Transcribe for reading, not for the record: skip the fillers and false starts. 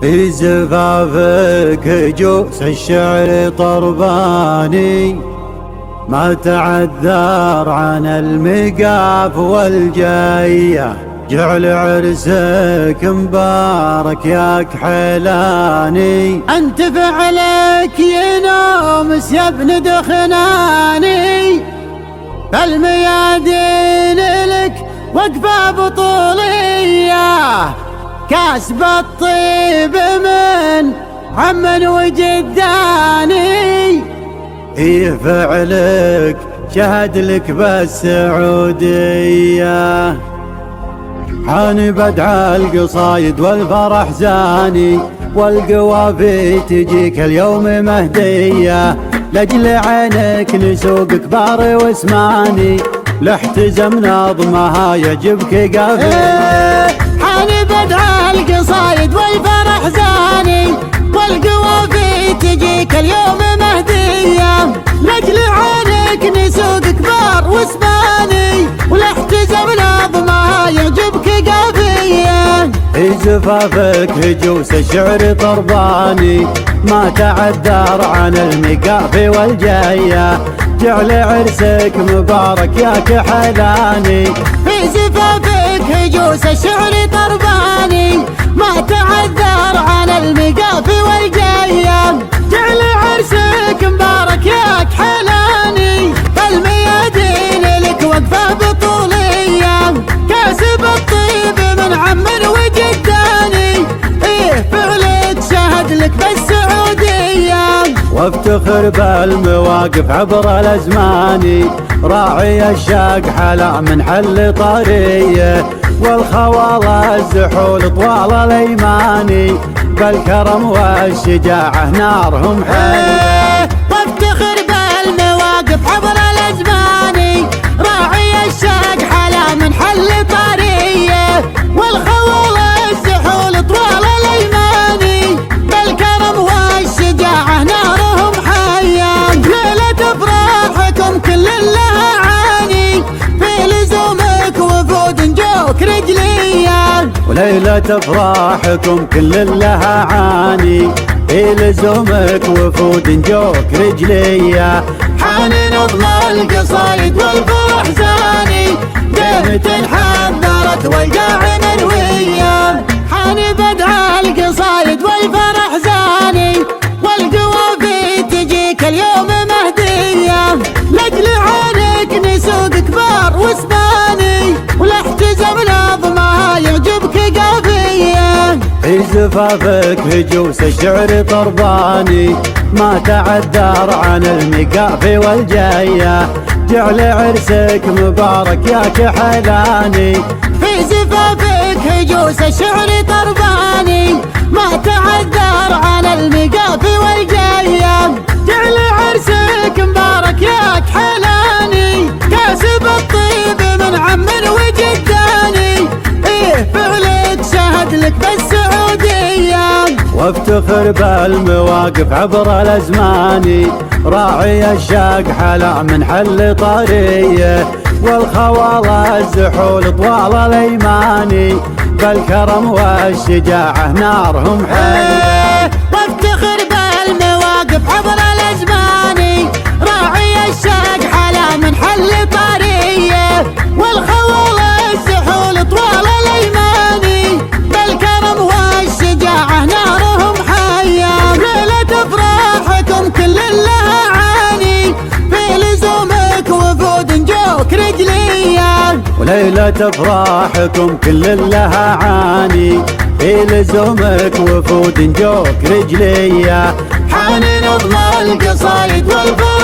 في زفافك هجوس الشعر طرباني، ما تعذر عن المقاف والجاية. جعل عرسك مبارك يا كحلاني، انت فعلك ينومس يا ابن دخناني. فالميادين لك وقفة بطولية، كاسب الطيب من عم وجداني. إيه فعلك شهد لك بالسعودية، حان بدع القصايد والفرح زاني، والقوافي تجيك اليوم مهدية. لأجل عينك نسوق كبار واسماني، لاحتزم نظمها يجبك قافية. حان بدع القصايد والفرح زاني، والقوافي تجيك اليوم مهدية. لأجل عينك نسوق كبار واسماني، ولاحتزم نظمها يجبك قافية. في زفافك هجوس الشعر طرباني، ما تعذر عن المقافي والجاية. جعل عرسك مبارك يا كحلاني. في زفافك هجوس الشعر طرباني، ما تعذر عن المقافي والجاية. جعل عرسك مبارك يا كحلاني. فالميادين لك وقفة بطولية، كاسب الطيب من عم وجداني. ايه فعلك شهد لك بالسعودية، وافتخر بالمواقف عبر الازمان. راعي الشاق حلا من حل طريه، والخواله الزحول طوال الايماني. بالكرم والشجاعه نارهم حيه. وافتخر بالمواقف عبر الازمان. راعي الشاق حلا من حل طريه، والخواله الزحول طوال الايماني. بالكرم والشجاعه نارهم حيه. ليله افراحكم كل لها عاني، في لزومك وفود جوك رجليه. وليلة افراحكم كل لها عاني، في لزومك وفود جوك رجلية. حان نظم القصايد والفرح زاني، ديمة حذرت والقاع مروية. حان بدع القصايد والفرح زاني، والقوافي تجيك اليوم مهدية. لأجل عينك نسوق كبار واسماني، ولاحتزم نظمها يعجبك قافية. في زفافك هجوس الشعر طرباني، ما تعذر عن المقافي والجاية. جعل عرسك مبارك يا كحلاني. في زفافك هجوس الشعر طرباني، ما تعذر عن المقافي والجاية. جعل عرسك مبارك يا كحلاني، كاسب الطيب من عم وجداني. ايه فعلك شهد لك بالسعودية، وافتخر بالمواقف عبر الازمان. راعي الشاق حلا من حل طريه، والخواله الزحول طوال الايماني. بالكرم والشجاعه نارهم حيه. وافتخر بالمواقف عبر الازمان. راعي الشاق حلا من حل طريه، والخواله الزحول طوال الايماني. بالكرم والشجاعه نارهم حيه. ليله افراحكم كل لها عاني، في لزومك وفود جوك رجليه. وليلة افراحكم كل لها عاني، في لزومك وفود جوك رجلية. حان نظم القصايد والفرح